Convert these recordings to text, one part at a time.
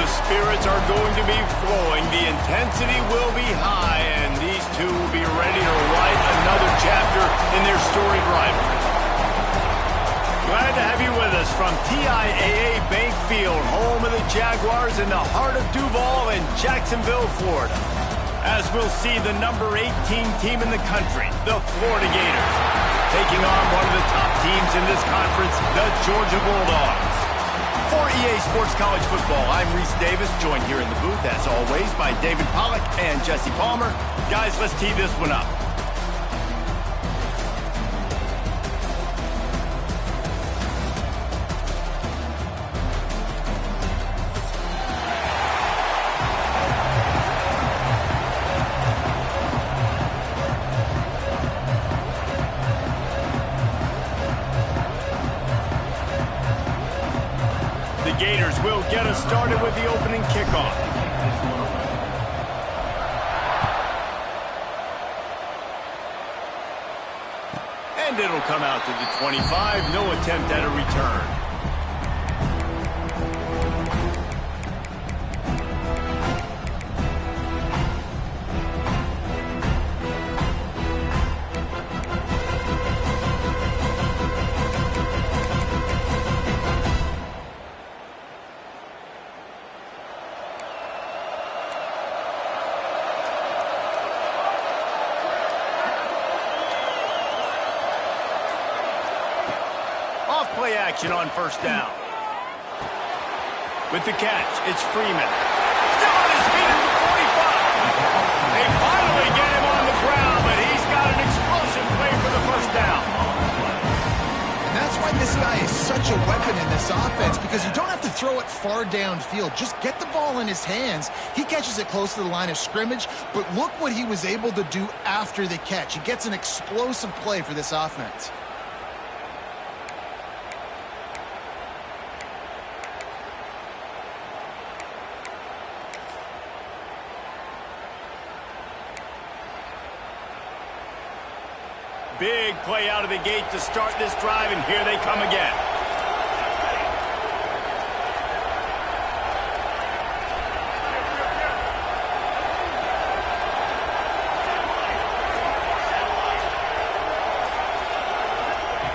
spirits are going to be flowing, the intensity will be high, and these two will be ready to write another chapter in their storied rivalry. Glad to have you with us from TIAA Bank Field, home of the Jaguars in the heart of Duval and Jacksonville, Florida. As we'll see the number 18 team in the country, the Florida Gators, taking on one of the top teams in this conference, the Georgia Bulldogs. For EA Sports College Football, I'm Reese Davis, joined here in the booth, as always, by David Pollack and Jesse Palmer. Guys, let's tee this one up. The Gators will get us started with the opening kickoff. And it'll come out to the 25. No attempt at a return. Play action on first down. With the catch, it's Freeman. Still on his feet at the 45. They finally get him on the ground, but he's got an explosive play for the first down. And that's why this guy is such a weapon in this offense, because you don't have to throw it far downfield. Just get the ball in his hands. He catches it close to the line of scrimmage, but look what he was able to do after the catch. He gets an explosive play for this offense. Big play out of the gate to start this drive, and here they come again.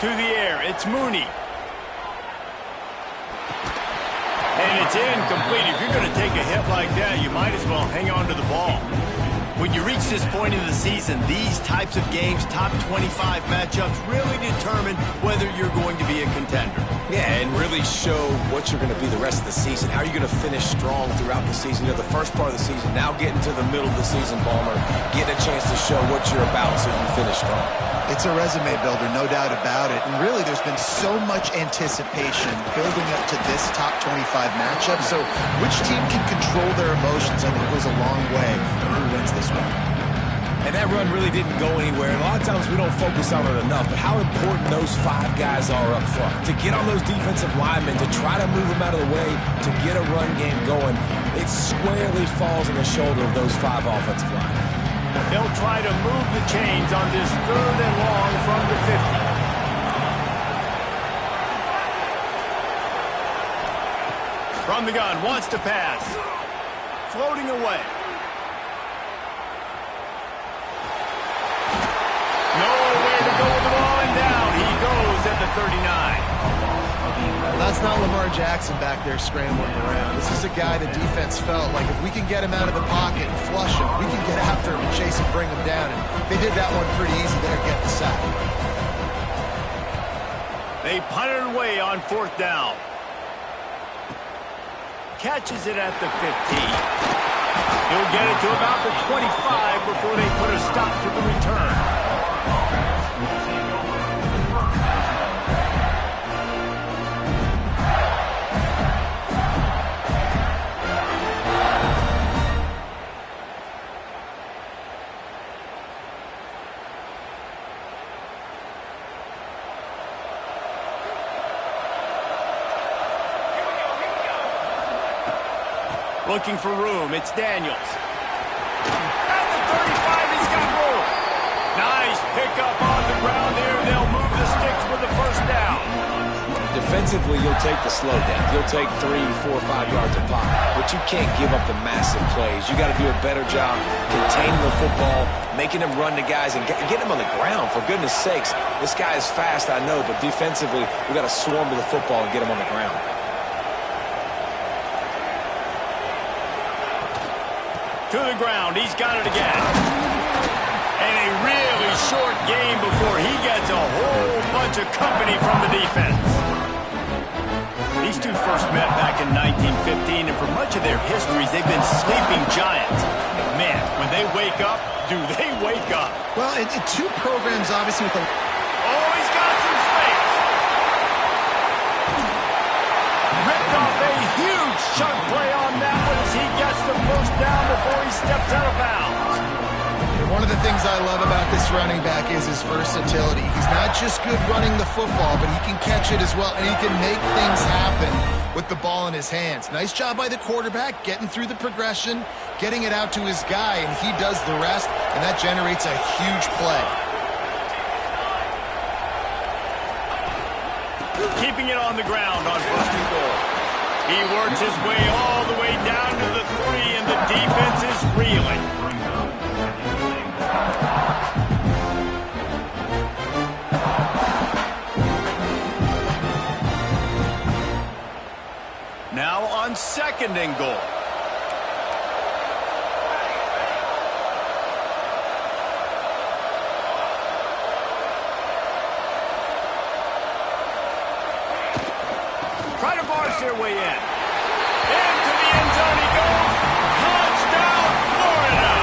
To the air, it's Mooney. And it's incomplete. If you're going to take a hit like that, you might as well hang on to the ball. When you reach this point in the season, these types of games, top 25 matchups, really determine whether you're going to be a contender. Yeah, and really show what you're going to be the rest of the season. How are you going to finish strong throughout the season? You know, the first part of the season, now getting to the middle of the season, Palmer, getting a chance to show what you're about so you finish strong. It's a resume builder, no doubt about it. And really, there's been so much anticipation building up to this top 25 matchup. So which team can control their emotions, I think, goes a long way in who wins this one. And that run really didn't go anywhere. And a lot of times we don't focus on it enough, but how important those five guys are up front. To get on those defensive linemen, to try to move them out of the way, to get a run game going, it squarely falls on the shoulder of those five offensive linemen. They'll try to move the chains on this 3rd and long from the 50. From the gun, wants to pass. Floating away. Nowhere to go with the ball, and down he goes at the 39. That's not Lamar Jackson back there scrambling around. This is a guy the defense felt like if we can get him out of the pocket and flush him, we can get after him and chase him, bring him down. And they did that one pretty easy there, get the sack. They punted away on 4th down. Catches it at the 15. He'll get it to about the 25 before they put a stop to the return. Looking for room, it's Daniels. At the 35, he's got room. Nice pickup on the ground there. They'll move the sticks with the first down. Defensively, you'll take the slow down. You'll take 3, 4, 5 yards a pop, but you can't give up the massive plays. You got to do a better job containing the football, making them run to guys, and get them on the ground. For goodness sakes, this guy is fast, I know, but defensively, we got to swarm to the football and get him on the ground. To the ground, he's got it again. And a really short game before he gets a whole bunch of company from the defense. These two first met back in 1915, and for much of their histories, they've been sleeping giants. Man, when they wake up, do they wake up? Well, two programs, obviously, with the... Oh, he's got some space. Ripped off a huge chunk play on that one as he gets the first down before he steps out of bounds. One of the things I love about this running back is his versatility. He's not just good running the football, but he can catch it as well, and he can make things happen with the ball in his hands. Nice job by the quarterback, getting through the progression, getting it out to his guy, and he does the rest, and that generates a huge play. Keeping it on the ground on first and goal. He works his way all the way down to the 3, and the defense is reeling. Now on second and goal. Try to barge their way in. Into the end zone he goes. Touchdown, Florida!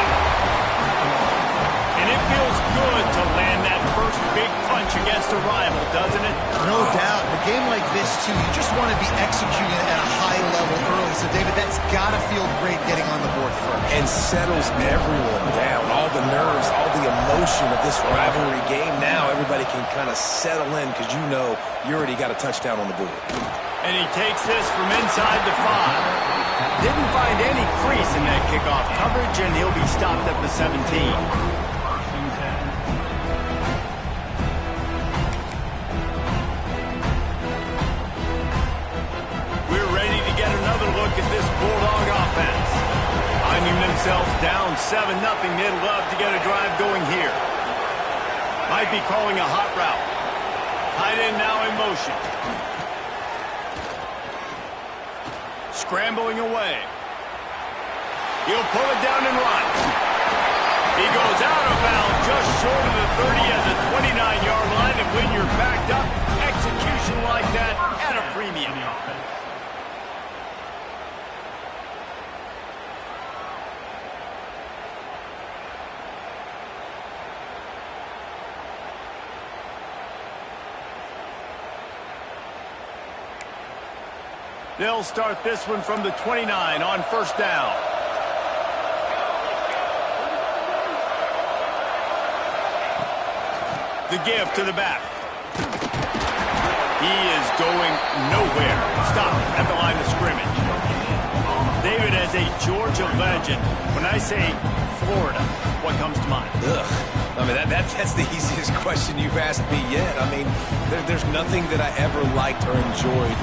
And it feels good to land that first big punch against a rival, doesn't it? No doubt. In a game like this, too, you just want to be executing at a high level early. So, David, that's got to feel great getting on the board first. And settles everyone down. All the nerves, all the emotion of this rivalry game. Now everybody can kind of settle in because you know you already got a touchdown on the board. And he takes this from inside the 5. Didn't find any crease in that kickoff coverage, and he'll be stopped at the 17. We're ready to get another look at this Bulldog offense. Finding themselves down 7-0, they'd love to get a drive going here. Might be calling a hot route. Tight end now in motion. Scrambling away. He'll pull it down and run. He goes out of bounds just short of the 30 at the 29-yard line, and when you're backed up, execution like that at a premium. They'll start this one from the 29 on first down. The give to the back. He is going nowhere. Stop at the line of scrimmage. David, as a Georgia legend, when I say Florida, what comes to mind? Ugh. I mean, that's the easiest question you've asked me yet. I mean, there's nothing that I ever liked or enjoyed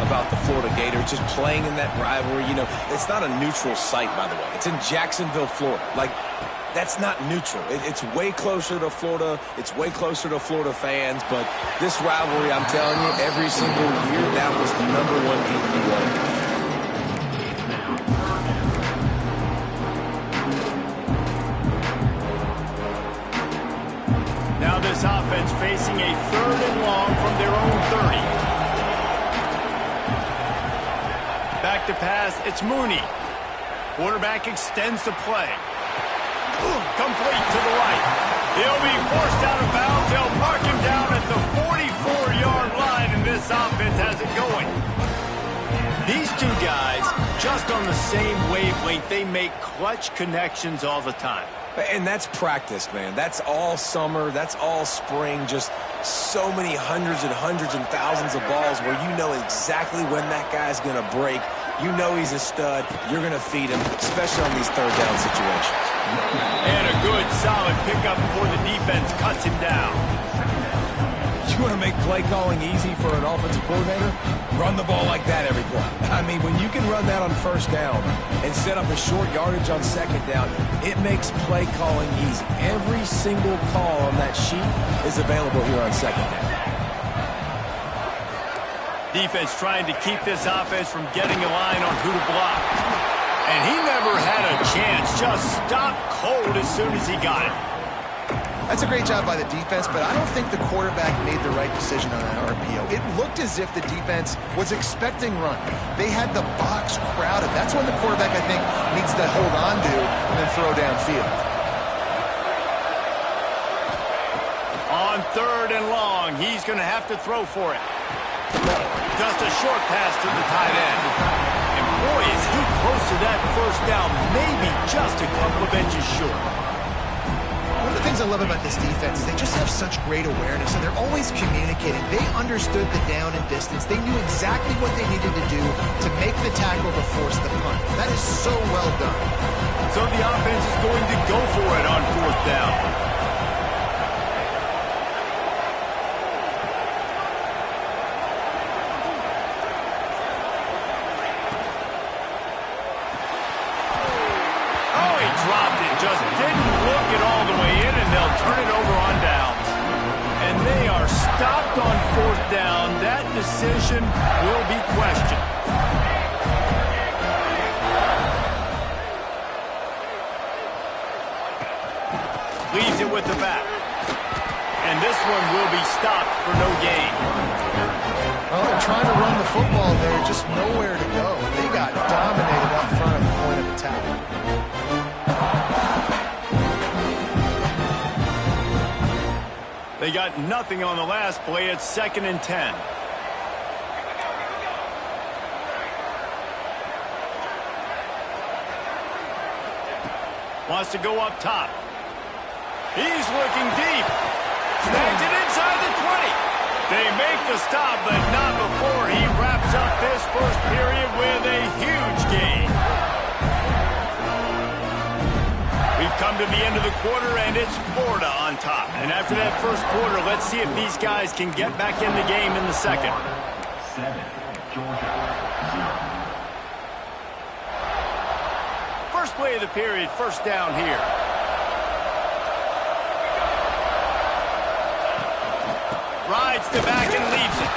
about the Florida Gators, just playing in that rivalry. You know, it's not a neutral site, by the way. It's in Jacksonville, Florida. Like, that's not neutral. It's way closer to Florida. It's way closer to Florida fans. But this rivalry, I'm telling you, every single year, that was the #1 game you wanted. Now this offense facing a 3rd and long from their own 30. Back to pass, it's Mooney. Quarterback extends the play. Complete to the right. He'll be forced out of bounds. They'll mark him down at the 44-yard line, and this offense has it going. These two guys, just on the same wavelength, they make clutch connections all the time. And that's practice, man. That's all summer. That's all spring. Just so many hundreds and thousands of balls where you know exactly when that guy's going to break. You know he's a stud. You're going to feed him, especially on these 3rd down situations. And a good, solid pickup before the defense cuts him down. You want to make play calling easy for an offensive coordinator? Run the ball like that every play. I mean, when you can run that on first down and set up a short yardage on second down, it makes play calling easy. Every single call on that sheet is available here on second down. Defense trying to keep this offense from getting a line on who to block. And he never had a chance. Just stopped cold as soon as he got it. That's a great job by the defense, but I don't think the quarterback made the right decision on that RPO. It looked as if the defense was expecting run. They had the box crowded. That's when the quarterback, I think, needs to hold on to and then throw downfield. On 3rd and long, he's going to have to throw for it. Just a short pass to the tight end. And boy, is he close to that first down, maybe just a couple of inches short. One of the things I love about this defense is they just have such great awareness, and they're always communicating. They understood the down and distance. They knew exactly what they needed to do to make the tackle to force the punt. That is so well done. So the offense is going to go for it on 4th down. Dropped it, just didn't look it all the way in, and they'll turn it over on downs. And they are stopped on 4th down. That decision will be questioned. Leaves it with the back. And this one will be stopped for no gain. Well, they're trying to run the football there, just nowhere to go. They got dominated up front at the point of attack. They got nothing on the last play. It's 2nd and 10. Wants to go up top. He's looking deep. Snags it inside the 20. They make the stop, but not before he wraps up this first period with a huge gain. We've come to the end of the quarter, and it's Florida on top. And after that first quarter, let's see if these guys can get back in the game in the second. 7, Georgia 0. First play of the period, first down here. Rides the back and leaves it.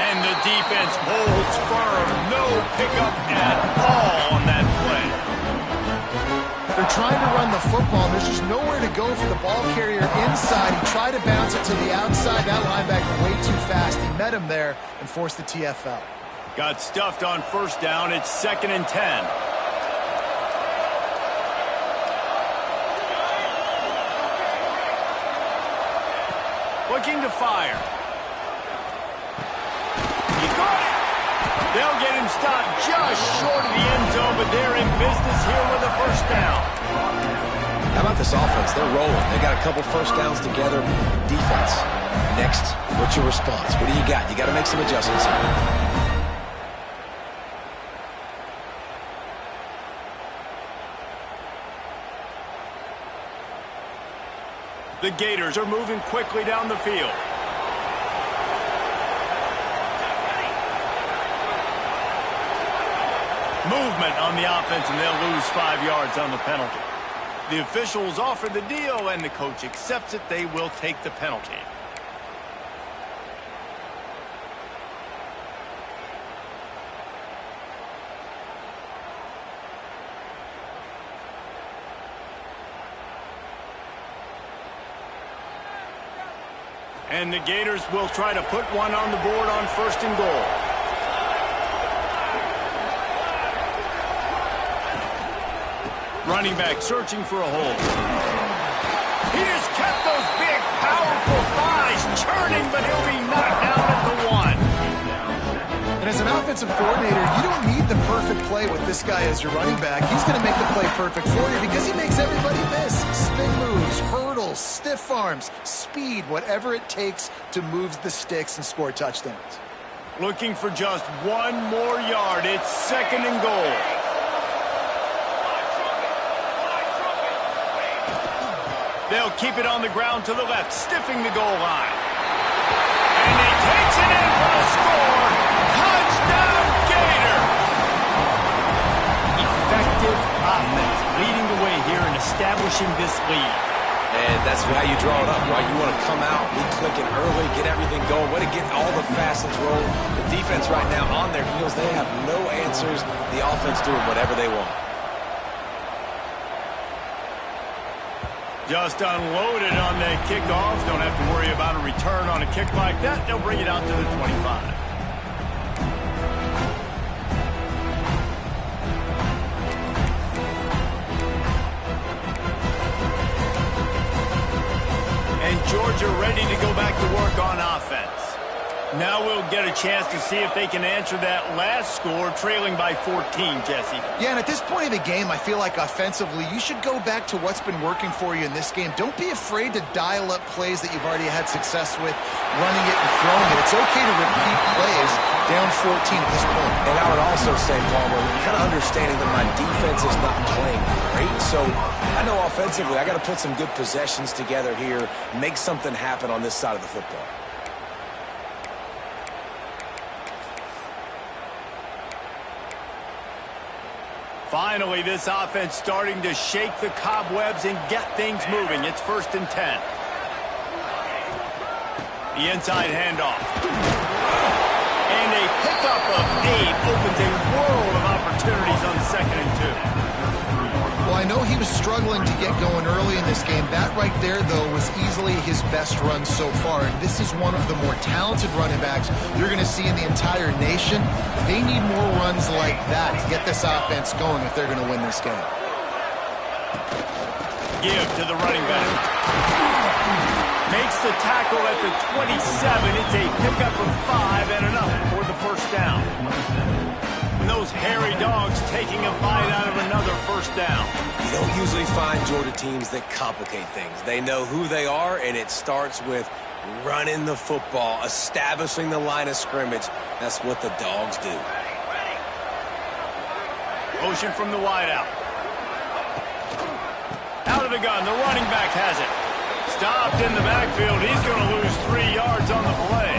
And the defense holds firm. No pickup at all on that play. They're trying to run the football, and there's just nowhere to go for the ball carrier inside. He tried to bounce it to the outside. That linebacker way too fast. He met him there and forced the TFL. Got stuffed on first down. It's 2nd and 10. Looking to fire. He got it. They'll get him stopped just short of the end zone, but they're in business here with a first down. How about this offense? They're rolling. They got a couple first downs together. Defense. Next, what's your response? What do you got? You got to make some adjustments here. The Gators are moving quickly down the field. Movement on the offense, and they'll lose 5 yards on the penalty. The officials offer the deal, and the coach accepts it. They will take the penalty. And the Gators will try to put one on the board on 1st and goal. Running back searching for a hole. He just kept those big, powerful thighs churning, but he'll be knocked down at the 1. And as an offensive coordinator, you don't need the perfect play with this guy as your running back. He's going to make the play perfect for you because he makes everybody miss. Spin moves, hurdles, stiff arms, speed, whatever it takes to move the sticks and score touchdowns. Looking for just 1 more yard. It's 2nd and goal. They'll keep it on the ground to the left, stiffing the goal line. establishing this lead. And that's how you draw it up, right? You want to come out, be clicking early, get everything going, way to get all the facets rolling. The defense right now on their heels, they have no answers. The offense doing whatever they want. Just unloaded on that kickoff. Don't have to worry about a return on a kick like that. They'll bring it out to the 25. Georgia ready to go back to work on offense. Now we'll get a chance to see if they can answer that last score, trailing by 14, Jesse. Yeah, and at this point of the game, I feel like offensively, you should go back to what's been working for you in this game. Don't be afraid to dial up plays that you've already had success with, running it and throwing it. It's okay to repeat plays down 14 at this point. And I would also say, Palmer, kind of understanding that my defense is not playing great, so I know offensively I got to put some good possessions together here, make something happen on this side of the football. Finally, this offense starting to shake the cobwebs and get things moving. It's 1st and 10. The inside handoff. And a pickup of 8 opens a world of opportunities on 2nd and 2. Well, I know he was struggling to get going early in this game. That right there, though, was easily his best run so far. And this is one of the more talented running backs you're going to see in the entire nation. They need more runs like that to get this offense going if they're going to win this game. Give to the running back. Makes the tackle at the 27. It's a pickup of 5 and enough for the 1st down. And those hairy dogs taking a bite out of another 1st down. You don't usually find Georgia teams that complicate things. They know who they are, and it starts with running the football, establishing the line of scrimmage. That's what the dogs do. Motion from the wideout. Out of the gun, the running back has it. Stopped in the backfield. He's going to lose 3 yards on the play.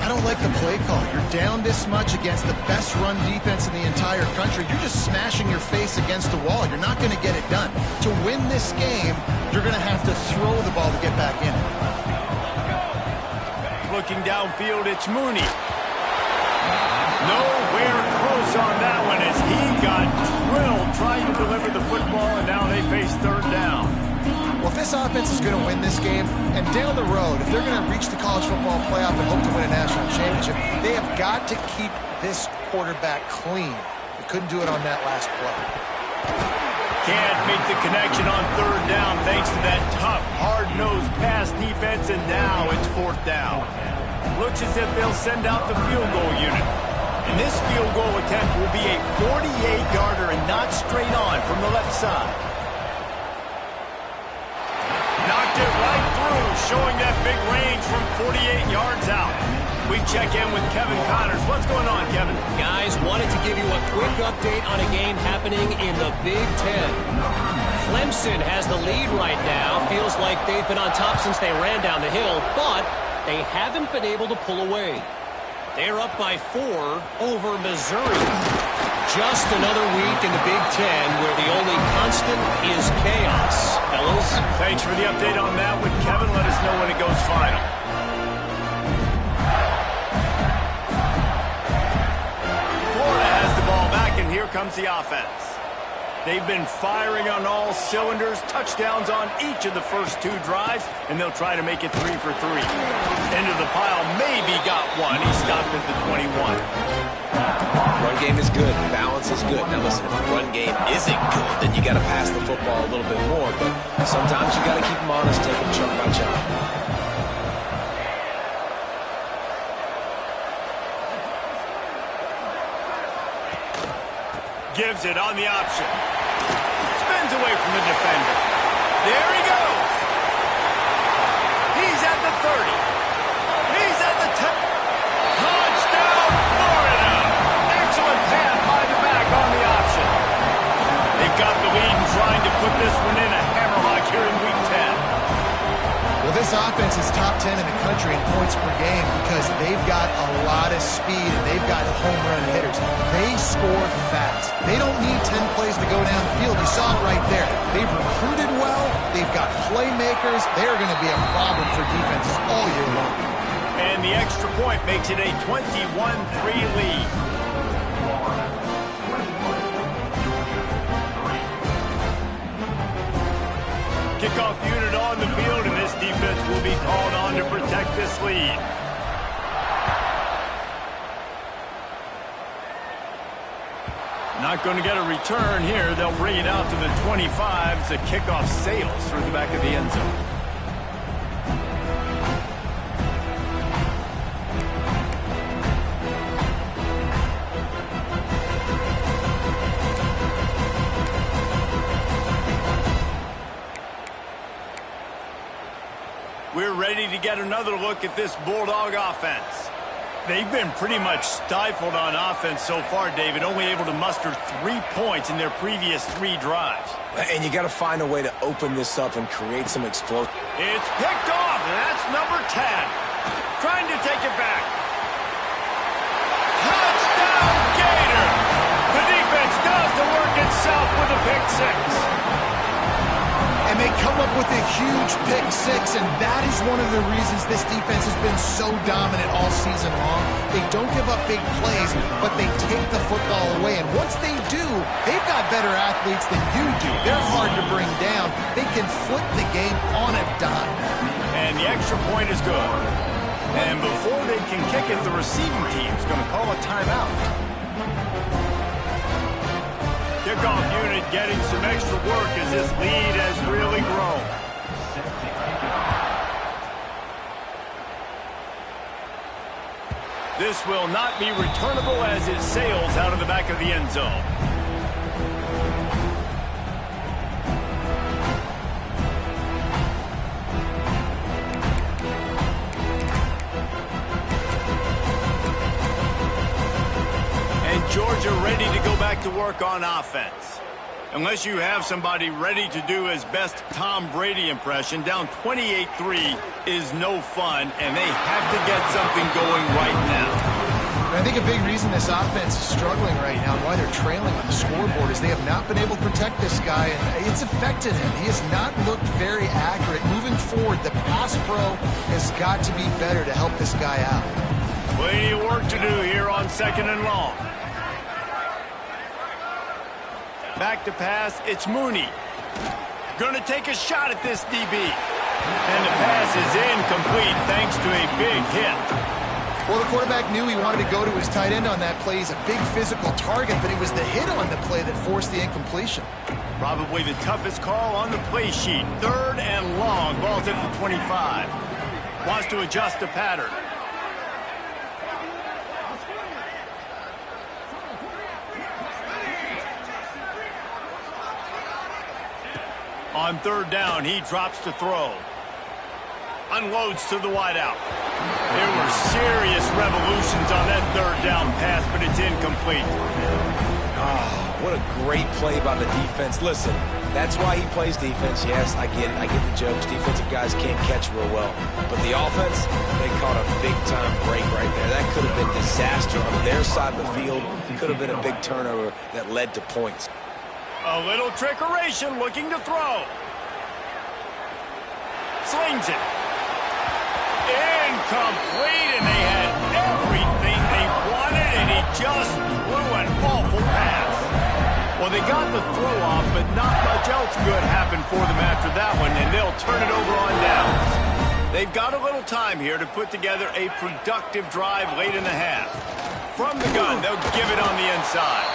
I don't like the play call. You're down this much against the best run defense in the entire country. You're just smashing your face against the wall. You're not going to get it done. To win this game, you're going to have to throw the ball to get back in it. Looking downfield, it's Mooney. Nowhere close on that one as he got drilled trying to deliver the football, and now they face 3rd down. Well, if this offense is going to win this game, and down the road, if they're going to reach the college football playoff and hope to win a national championship, they have got to keep this quarterback clean. They couldn't do it on that last play. Can't make the connection on 3rd down thanks to that tough, hard-nosed pass defense, and now it's 4th down. Looks as if they'll send out the field goal unit. And this field goal attempt will be a 48-yarder and not straight on from the left side. Knocked it right through, showing that big range from 48 yards out. We check in with Kevin Connors. What's going on, Kevin? Guys, wanted to give you a quick update on a game happening in the Big Ten. Clemson has the lead right now. Feels like they've been on top since they ran down the hill, but they haven't been able to pull away. They're up by 4 over Missouri. Just another week in the Big Ten where the only constant is chaos. Fellas? Thanks for the update on that with Kevin. Let us know when it goes final. Florida has the ball back, and here comes the offense. They've been firing on all cylinders, touchdowns on each of the first 2 drives, and they'll try to make it 3 for 3. Into the pile, maybe got one. He stopped at the 21. Run game is good. Balance is good. Now listen, if the run game isn't good, then you got to pass the football a little bit more. But sometimes you got to keep them honest, take them chunk by chunk. Gives it on the option. Spins away from the defender. There he goes. He's at the 30. He's at the 10. Touchdown, Florida. Excellent pass by the back on the option. They've got the lead and trying to put this one in a hammerlock here in Week 10. Well, this offense is top 10 in the country in points per game because they've got a lot of speed and they've got home run hitters. They score fast. They don't need 10 plays to go down the field. You saw it right there. They've recruited well. They've got playmakers. They're going to be a problem for defenses all year long. And the extra point makes it a 21-3 lead. Kickoff unit on the field, and this defense will be called on to protect this lead. Not going to get a return here. They'll bring it out to the 25. The kickoff sails through the back of the end zone. We're ready to get another look at this Bulldog offense. They've been pretty much stifled on offense so far, David, only able to muster 3 points in their previous 3 drives. And you got to find a way to open this up and create some explosion. It's picked off, and that's number 10. Trying to take it back. Touchdown, Gator! The defense does the work itself with a pick 6. And they come up with a huge pick 6, and that is one of the reasons this defense has been so dominant all season long. They don't give up big plays, but they take the football away. And once they do, they've got better athletes than you do. They're hard to bring down. They can flip the game on a dime. And the extra point is good. And before they can kick it, the receiving team's going to call a timeout. Kickoff unit getting some extra work as this lead has really grown. This will not be returnable as it sails out of the back of the end zone. Georgia ready to go back to work on offense. Unless you have somebody ready to do his best Tom Brady impression, down 28-3 is no fun, and they have to get something going right now. I think a big reason this offense is struggling right now and why they're trailing on the scoreboard is they have not been able to protect this guy, and it's affected him. He has not looked very accurate. Moving forward, the pass pro has got to be better to help this guy out. Plenty of work to do here on 2nd and long. Back to pass, it's Mooney. Gonna take a shot at this DB. And the pass is incomplete thanks to a big hit. Well, the quarterback knew he wanted to go to his tight end on that play. He's a big physical target, but it was the hit on the play that forced the incompletion. Probably the toughest call on the play sheet. 3rd and long, ball's at the 25. Wants to adjust the pattern. On 3rd down, he drops to throw. Unloads to the wideout. There were serious revolutions on that 3rd down pass, but it's incomplete. Oh, what a great play by the defense. Listen, that's why he plays defense. Yes, I get it. I get the jokes. Defensive guys can't catch real well. But the offense, they caught a big-time break right there. That could have been disaster on their side of the field. Could have been a big turnover that led to points. A little trickeration, looking to throw. Slings it. Incomplete, and they had everything they wanted, and he just threw an awful pass. Well, they got the throw off, but not much else good happened for them after that one, and they'll turn it over on downs. They've got a little time here to put together a productive drive late in the half. From the gun, they'll give it on the inside.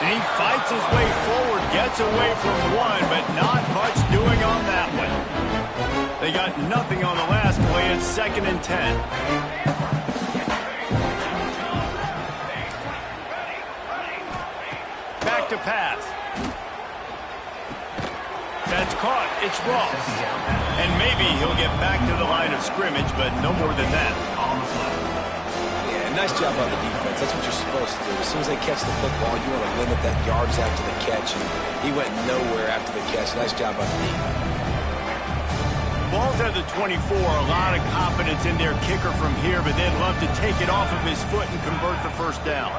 And he fights his way forward, gets away from one, but not much doing on that one. They got nothing on the last play. It's 2nd and 10. Back to pass. That's caught. It's Ross. And maybe he'll get back to the line of scrimmage, but no more than that. Nice job on the defense. That's what you're supposed to do. As soon as they catch the football, you want to limit that yards after the catch. And he went nowhere after the catch. Nice job on the defense. Ball's at the 24. A lot of confidence in their kicker from here, but they'd love to take it off of his foot and convert the 1st down.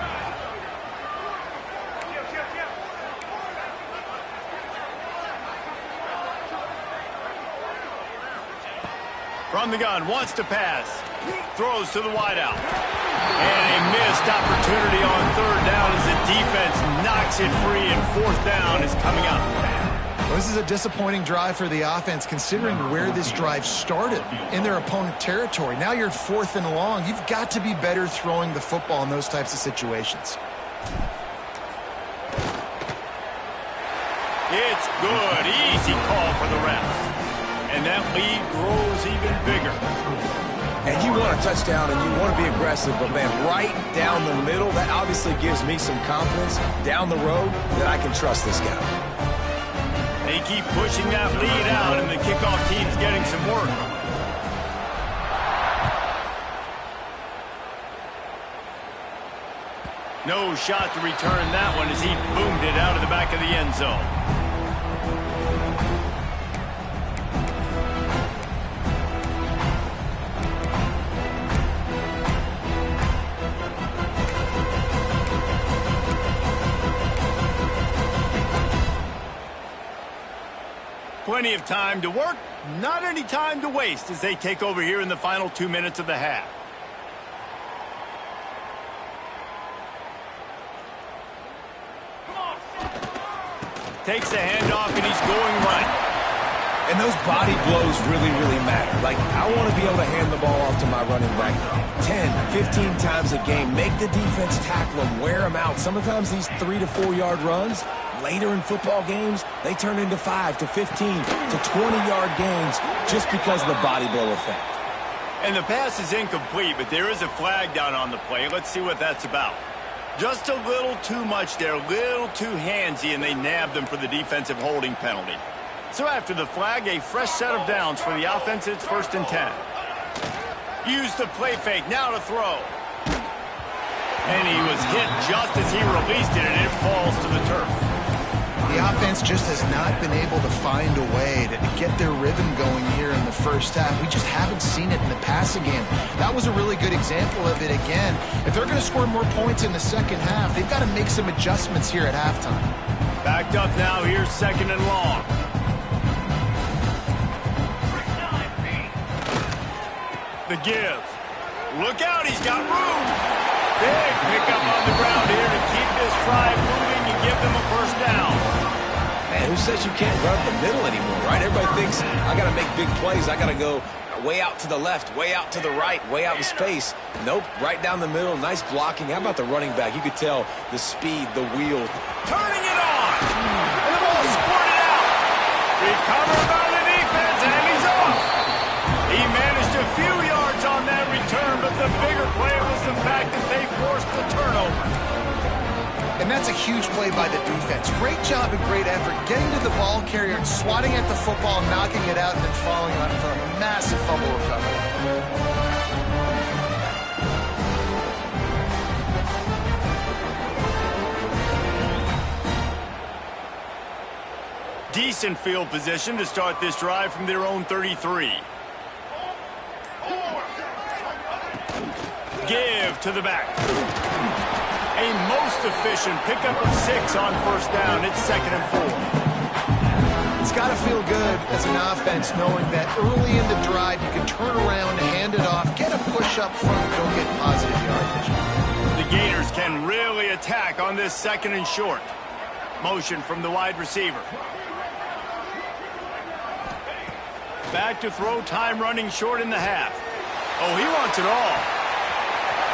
From the gun, wants to pass. Throws to the wideout. And a missed opportunity on third down as the defense knocks it free, and fourth down is coming up. Well, this is a disappointing drive for the offense, considering where this drive started, in their opponent territory. Now you're 4th and long. You've got to be better throwing the football in those types of situations. It's good. Easy call for the refs. And that lead grows even bigger. And you want a touchdown and you want to be aggressive, but man, right down the middle, that obviously gives me some confidence down the road that I can trust this guy. They keep pushing that lead out, and the kickoff team's getting some work. No shot to return that one as he boomed it out of the back of the end zone. Plenty of time to work, not any time to waste as they take over here in the final 2 minutes of the half. Takes the handoff and he's going right. And those body blows really, really matter. Like, I want to be able to hand the ball off to my running back 10, 15 times a game. Make the defense tackle them, wear them out. Sometimes these 3 to 4 yard runs, later in football games, they turn into 5 to 15 to 20-yard gains just because of the body blow effect. And the pass is incomplete, but there is a flag down on the play. Let's see what that's about. Just a little too much there, a little too handsy, and they nabbed them for the defensive holding penalty. So after the flag, a fresh set of downs for the offense. It's 1st and 10. Use the play fake, now to throw. And he was hit just as he released it, and it falls to the turf. The offense just has not been able to find a way to get their rhythm going here in the first half. We just haven't seen it in the passing game. That was a really good example of it again. If they're going to score more points in the second half, they've got to make some adjustments here at halftime. Backed up now, here's 2nd and long. The give. Look out, he's got room. Big pickup on the ground here to keep this drive moving and give them a first down. Man, who says you can't run the middle anymore, right? Everybody thinks, I got to make big plays. I got to go way out to the left, way out to the right, way out in space. Nope, right down the middle, nice blocking. How about the running back? You could tell the speed, the wheel. Turning it on. And the ball squirted out. Recovered by the defense, and he's off. He managed a few yards on that return, but the bigger play was the fact that they forced the turnover. And that's a huge play by the defense. Great job and great effort getting to the ball carrier and swatting at the football, knocking it out, and then falling on it for a massive fumble recovery. Decent field position to start this drive from their own 33. Give to the back. A most efficient pickup of 6 on first down. It's 2nd and 4. It's got to feel good as an offense knowing that early in the drive you can turn around, hand it off, get a push up front, go get positive yardage. The Gators can really attack on this 2nd and short. Motion from the wide receiver. Back to throw, time running short in the half. Oh, he wants it all.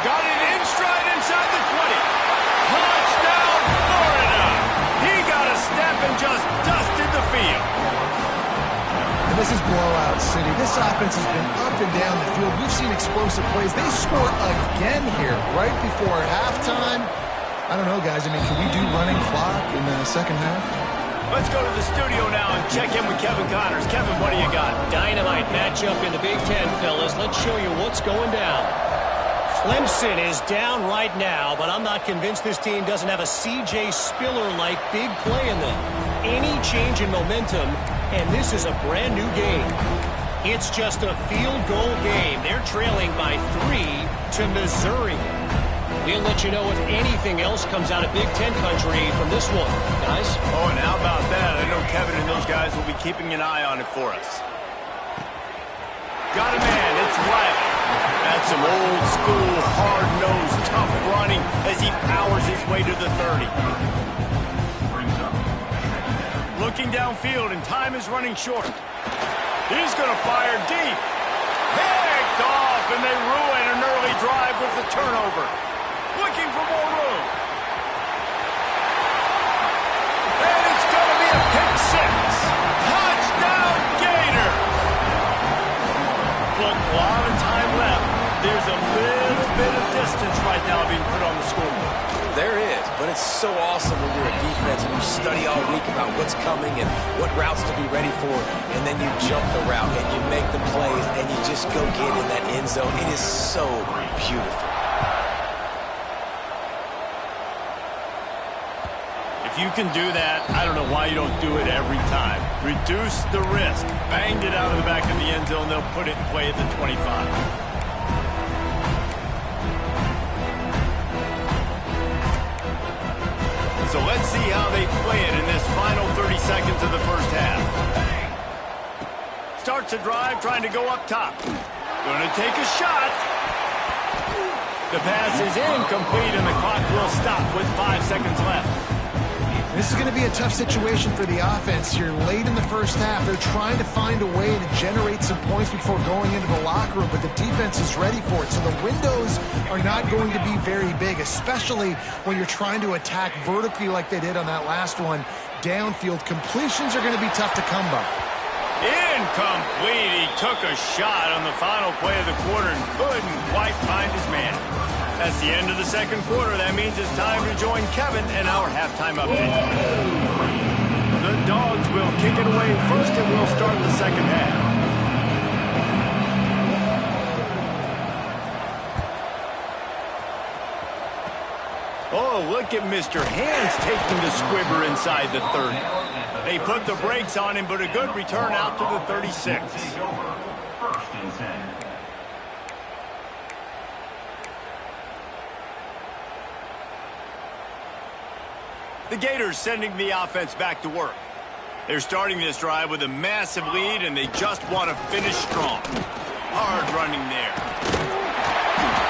Got it in stride inside the 20. Touchdown, Florida! He got a step and just dusted the field. And this is blowout city. This offense has been up and down the field. We've seen explosive plays. They score again here right before halftime. I don't know, guys. I mean, can we do running clock in the second half? Let's go to the studio now and check in with Kevin Connors. Kevin, what do you got? Dynamite matchup in the Big Ten, fellas. Let's show you what's going down. Clemson is down right now, but I'm not convinced this team doesn't have a C.J. Spiller-like big play in them. Any change in momentum, and this is a brand new game. It's just a field goal game. They're trailing by 3 to Missouri. We'll let you know if anything else comes out of Big Ten country from this one, guys. Oh, and how about that? I know Kevin and those guys will be keeping an eye on it for us. got a man. It's Riley. That's some old-school, hard-nosed, tough running as he powers his way to the 30. Looking downfield, and time is running short. He's going to fire deep. Picked off, and they ruin an early drive with the turnover. Looking for more room. And it's going to be a pick six. Touchdown, Gator. Look, a lot of time left. There's a little bit of distance right now being put on the scoreboard. There is, but it's so awesome when you're a defense and you study all week about what's coming and what routes to be ready for, and then you jump the route and you make the plays and you just go get in that end zone. It is so beautiful. If you can do that, I don't know why you don't do it every time. Reduce the risk. Banged it out of the back of the end zone. They'll put it in play at the 25. So let's see how they play it in this final 30 seconds of the first half. Starts a drive, trying to go up top. Going to take a shot. The pass is incomplete, and the clock will stop with 5 seconds left. This is going to be a tough situation for the offense here. Late in the first half, they're trying to find a way to generate some points before going into the locker room, but the defense is ready for it. So the windows are not going to be very big, especially when you're trying to attack vertically like they did on that last one. Downfield completions are going to be tough to come by. Incomplete. He took a shot on the final play of the quarter and couldn't quite find his man. That's the end of the second quarter. That means it's time to join Kevin and our halftime update. The Dogs will kick it away first, and we'll start the second half. Oh, look at Mr. Hands taking the squibber inside the 30. They put the brakes on him, but a good return out to the 36. First and 10. The Gators sending the offense back to work. They're starting this drive with a massive lead, and they just want to finish strong. Hard running there.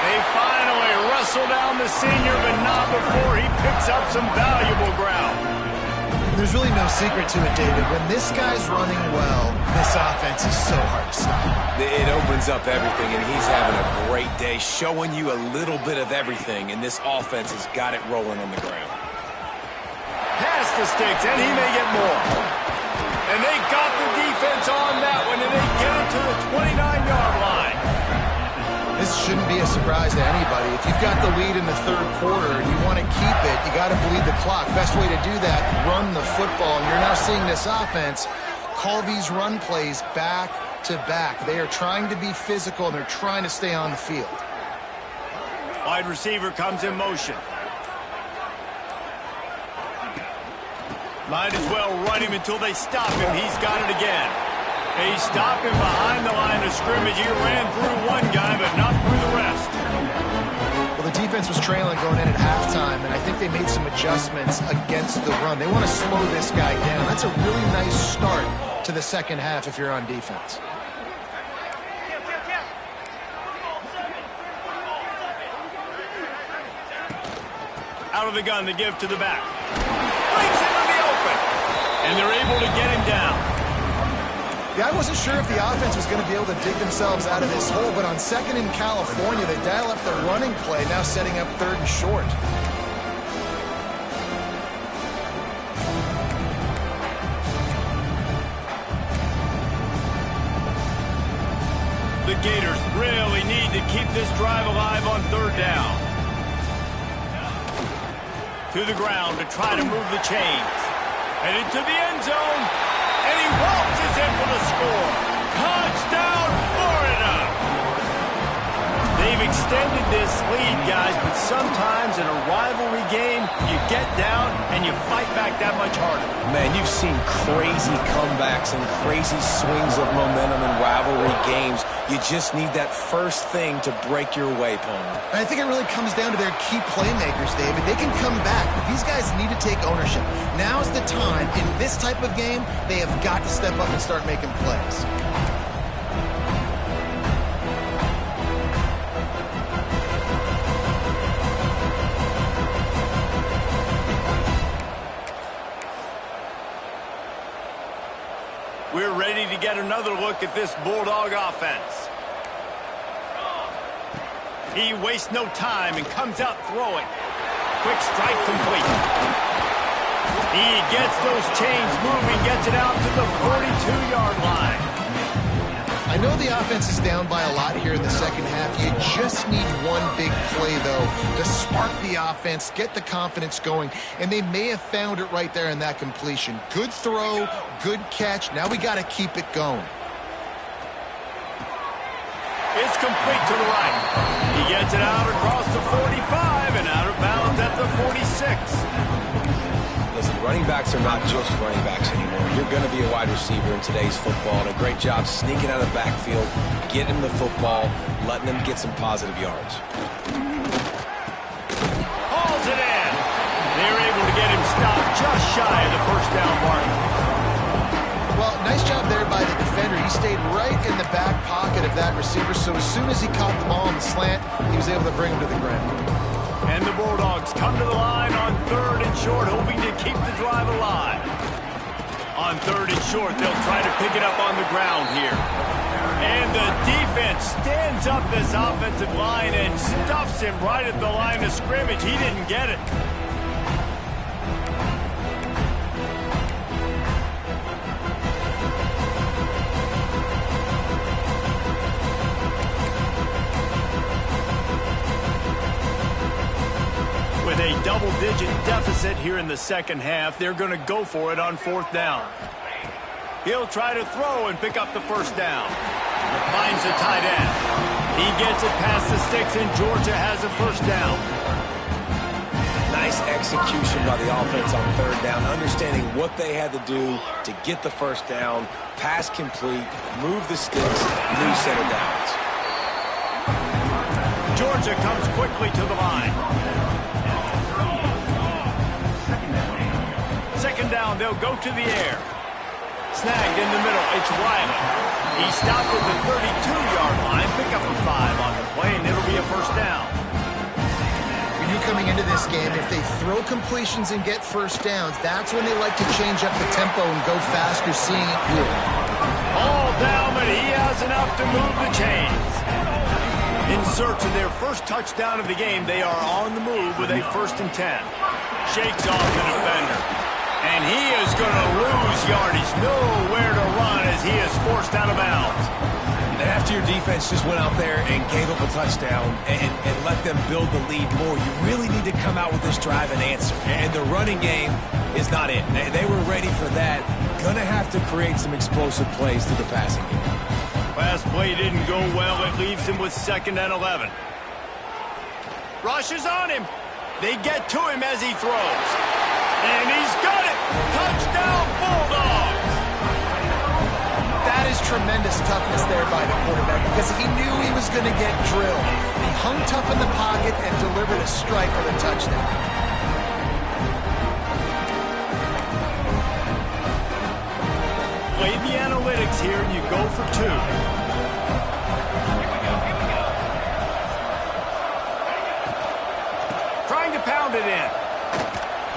They finally wrestle down the senior, but not before he picks up some valuable ground. There's really no secret to it, David. When this guy's running well, this offense is so hard to stop. It opens up everything, and he's having a great day, showing you a little bit of everything, and this offense has got it rolling on the ground. Pass the sticks, and he may get more. And they got the defense on that one, and they get it to the 29-yard line. This shouldn't be a surprise to anybody. If you've got the lead in the third quarter and you want to keep it, you got to bleed the clock. Best way to do that, run the football. And you're now seeing this offense call these run plays back to back. They are trying to be physical, and they're trying to stay on the field. Wide receiver comes in motion. Might as well run him until they stop him. He's got it again. They stop him behind the line of scrimmage. He ran through one guy, but not through the rest. Well, the defense was trailing going in at halftime, and I think they made some adjustments against the run. They want to slow this guy down. That's a really nice start to the second half if you're on defense. Out of the gun, the give to the back. Breaks into the open. And they're able to get him down. Yeah, I wasn't sure if the offense was going to be able to dig themselves out of this hole, but on second in California, they dial up the running play, now setting up third and short. The Gators really need to keep this drive alive on third down. To the ground to try to move the chains. Headed to the end zone. And he waltzes in for the score. Touchdown, Florida! They've extended this lead, guys, but sometimes in a rivalry game, you get down and you fight back that much harder. Man, you've seen crazy comebacks and crazy swings of momentum in rivalry games. You just need that first thing to break your way, Palmer. And I think it really comes down to their key playmakers, David. They can come back, but these guys need to take ownership. Now's the time. In this type of game, they have got to step up and start making plays. We're ready to get another look at this Bulldog offense. He wastes no time and comes out throwing. Quick strike complete. He gets those chains moving, gets it out to the 42-yard line. I know the offense is down by a lot here in the second half. You just need one big play, though, to spark the offense, get the confidence going, and they may have found it right there in that completion. Good throw, good catch. Now we got to keep it going. It's complete to the right. He gets it out across the 45 and out of bounds at the 46. Listen, running backs are not just running backs anymore. You're going to be a wide receiver in today's football, and a great job sneaking out of the backfield, getting the football, letting them get some positive yards. Hauls it in. They're able to get him stopped just shy of the first down mark. Well, nice job there by the defender. He stayed right in the back pocket of that receiver, so as soon as he caught the ball on the slant, he was able to bring him to the ground. And the Bulldogs come to the line on 3rd and short, hoping to keep the drive alive. On 3rd and short, they'll try to pick it up on the ground here. And the defense stands up this offensive line and stuffs him right at the line of scrimmage. He didn't get it. With a double-digit deficit here in the second half, they're going to go for it on 4th down. He'll try to throw and pick up the first down. Finds the tight end. He gets it past the sticks, and Georgia has a first down. Nice execution by the offense on 3rd down, understanding what they had to do to get the first down, pass complete, move the sticks, new set of downs. Georgia comes quickly to the line. Second down, they'll go to the air. Snagged in the middle, it's Riley. He stopped at the 32-yard line, pick up a 5 on the play, and it'll be a first down. When you're coming into this game, if they throw completions and get first downs, that's when they like to change up the tempo and go faster, seeing it here. All down, but he has enough to move the chains. In search of their first touchdown of the game, they are on the move with a 1st and 10. Shakes off the defender. And he is going to lose yardage. Nowhere to run as he is forced out of bounds. And after your defense just went out there and gave up a touchdown and let them build the lead more, you really need to come out with this drive and answer. And the running game is not it. They were ready for that. Going to have to create some explosive plays through the passing game. Last play didn't go well. It leaves him with 2nd and 11. Rushes on him. They get to him as he throws. And he's got it! Touchdown, Bulldogs! That is tremendous toughness there by the quarterback because he knew he was going to get drilled. He hung tough in the pocket and delivered a strike for the touchdown. Play the analytics here, and you go for 2. Trying to pound it in.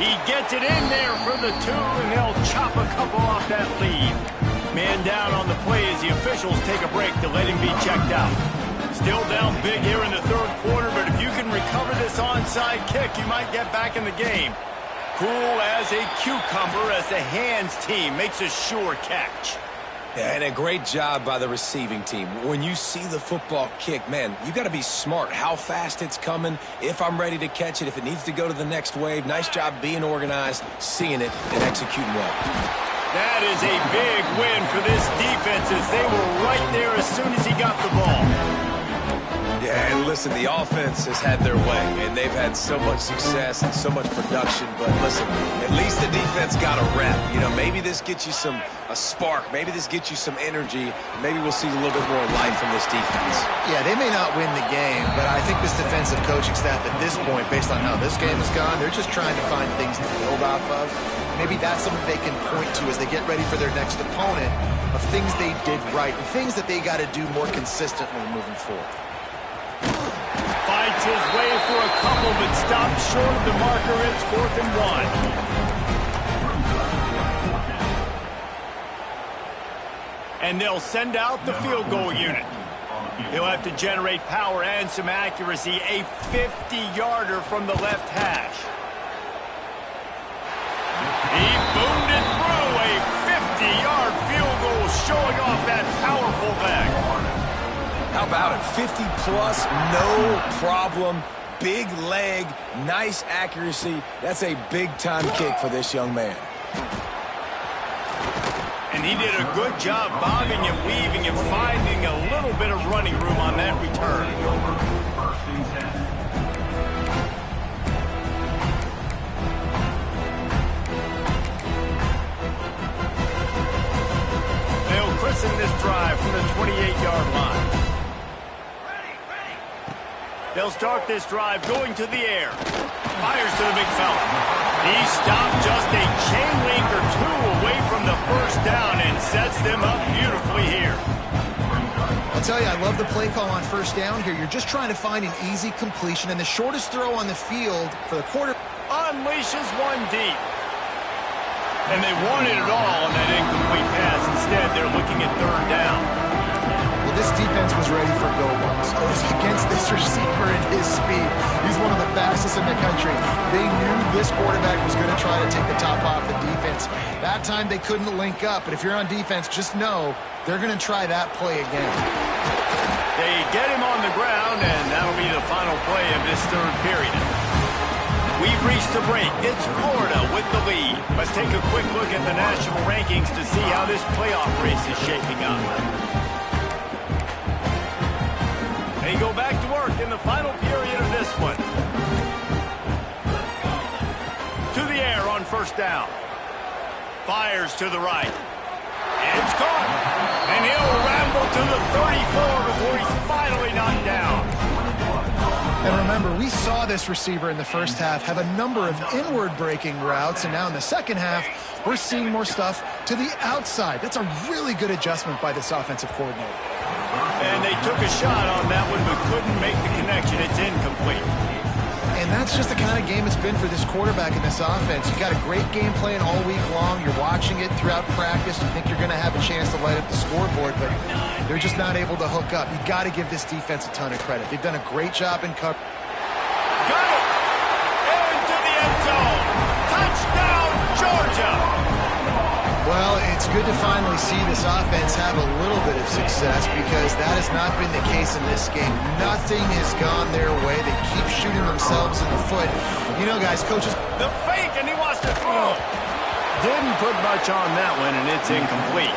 He gets it in there for the 2, and they'll chop a couple off that lead. Man down on the play as the officials take a break to let him be checked out. Still down big here in the 3rd quarter, but if you can recover this onside kick, you might get back in the game. Cool as a cucumber as the hands team makes a sure catch. Yeah, and a great job by the receiving team. When you see the football kick, man, you got to be smart how fast it's coming, if I'm ready to catch it, if it needs to go to the next wave. Nice job being organized, seeing it, and executing well. That is a big win for this defense as they were right there as soon as he got the ball. Yeah, and listen, the offense has had their way, and they've had so much success and so much production. But listen, at least the defense got a rep. You know, maybe this gets you a spark. Maybe this gets you some energy. Maybe we'll see a little bit more life from this defense. Yeah, they may not win the game, but I think this defensive coaching staff at this point, based on how this game has gone, they're just trying to find things to build off of. Maybe that's something they can point to as they get ready for their next opponent of things they did right and things that they got to do more consistently moving forward. Fights his way for a couple, but stops short of the marker. It's 4th and 1. And they'll send out the field goal unit. He'll have to generate power and some accuracy. A 50-yarder from the left hash. He boomed it through. A 50-yard field goal showing off that powerful leg. How about it? 50-plus, no problem. Big leg, nice accuracy. That's a big-time kick for this young man. And he did a good job bobbing and weaving and finding a little bit of running room on that return. They'll christen this drive from the 28-yard line. They'll start this drive going to the air. Fires to the big fella. He stopped just a chain link or two away from the first down and sets them up beautifully here. I'll tell you, I love the play call on first down here. You're just trying to find an easy completion, and the shortest throw on the field for the quarter unleashes one deep. And they wanted it all on that incomplete pass. Instead, they're looking at third down. Well, this defense was ready for go balls. Against this receiver and his speed. He's one of the fastest in the country. They knew this quarterback was going to try to take the top off the defense. That time they couldn't link up, but if you're on defense, just know they're going to try that play again. They get him on the ground, and that'll be the final play of this third period. We've reached the break. It's Florida with the lead. Let's take a quick look at the national rankings to see how this playoff race is shaping up. They go back to work in the final period of this one. To the air on first down. Fires to the right. It's caught. And he'll ramble to the 34 before he's finally knocked down. And remember, we saw this receiver in the first half have a number of inward breaking routes, and now in the second half, we're seeing more stuff to the outside. That's a really good adjustment by this offensive coordinator. And they took a shot on that one, but couldn't make the connection. It's incomplete. And that's just the kind of game it's been for this quarterback in this offense. You got a great game plan all week long. You're watching it throughout practice. You think you're going to have a chance to light up the scoreboard, but they're just not able to hook up. You got to give this defense a ton of credit. They've done a great job in cover. Got it! Into the end zone. Touchdown, Georgia! Well, it's good to finally see this offense have a little bit of success because that has not been the case in this game. Nothing has gone their way. They keep shooting themselves in the foot. You know, guys, coaches... The fake, and he wants to throw. Didn't put much on that one, and it's incomplete.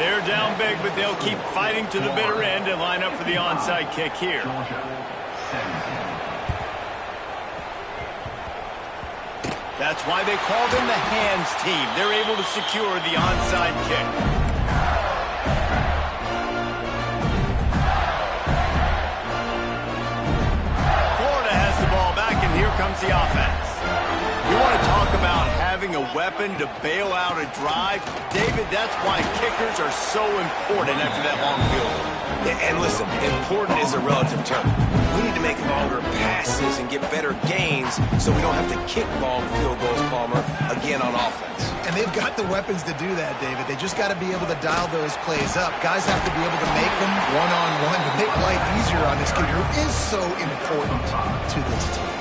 They're down big, but they'll keep fighting to the bitter end and line up for the onside kick here. That's why they call them the hands team. They're able to secure the onside kick. Florida has the ball back, and here comes the offense. You want to talk about having a weapon to bail out a drive? David, that's why kickers are so important after that long field goal. And listen, important is a relative term. We need to make longer passes and get better gains so we don't have to kick long field goals, Palmer, again on offense. And they've got the weapons to do that, David. They just got to be able to dial those plays up. Guys have to be able to make them one-on-one to make life easier on this kid who is so important to this team.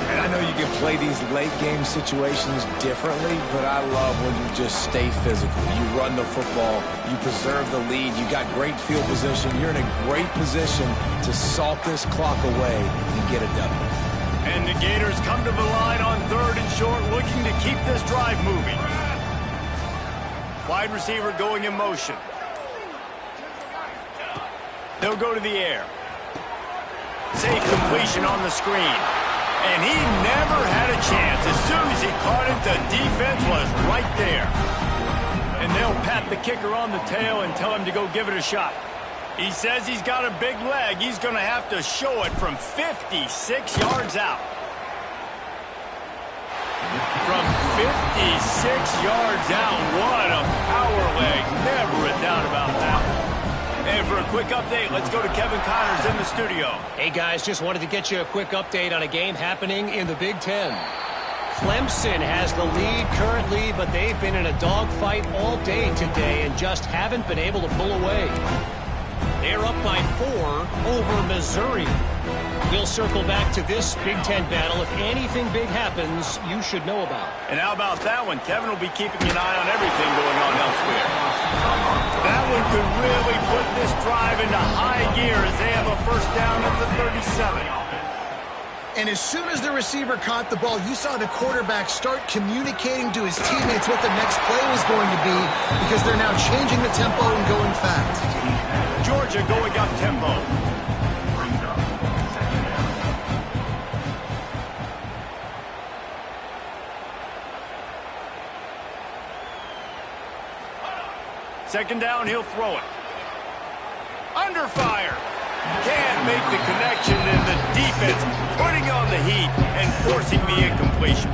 And I know you can play these late-game situations differently, but I love when you just stay physical. You run the football, you preserve the lead, you got great field position. You're in a great position to salt this clock away and get a W. And the Gators come to the line on third and short, looking to keep this drive moving. Wide receiver going in motion. They'll go to the air. Safe completion on the screen. And he never had a chance. As soon as he caught it, the defense was right there. And they'll pat the kicker on the tail and tell him to go give it a shot. He says he's got a big leg. He's going to have to show it from 56 yards out. From 56 yards out, what a power leg. Never a doubt about that. And for a quick update, let's go to Kevin Connors in the studio. Hey, guys, just wanted to get you a quick update on a game happening in the Big Ten. Clemson has the lead currently, but they've been in a dogfight all day today and just haven't been able to pull away. They're up by 4 over Missouri. We'll circle back to this Big Ten battle. If anything big happens, you should know about. And how about that one? Kevin will be keeping an eye on everything going on elsewhere. That one could really put this drive into high gear as they have a first down at the 37. And as soon as the receiver caught the ball, you saw the quarterback start communicating to his teammates what the next play was going to be because they're now changing the tempo and going fast. Georgia going up tempo. Second down, he'll throw it. Under fire. Can't make the connection, and the defense putting on the heat and forcing the incompletion.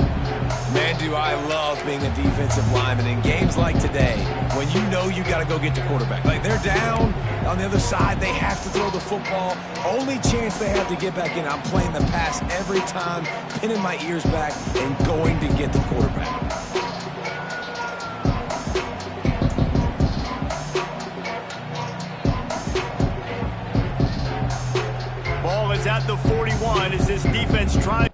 Man, do I love being a defensive lineman in games like today when you know you got to go get the quarterback. Like, they're down on the other side. They have to throw the football. Only chance they have to get back in. I'm playing the pass every time, pinning my ears back and going to get the quarterback. Ball is at the 41 as this defense tries.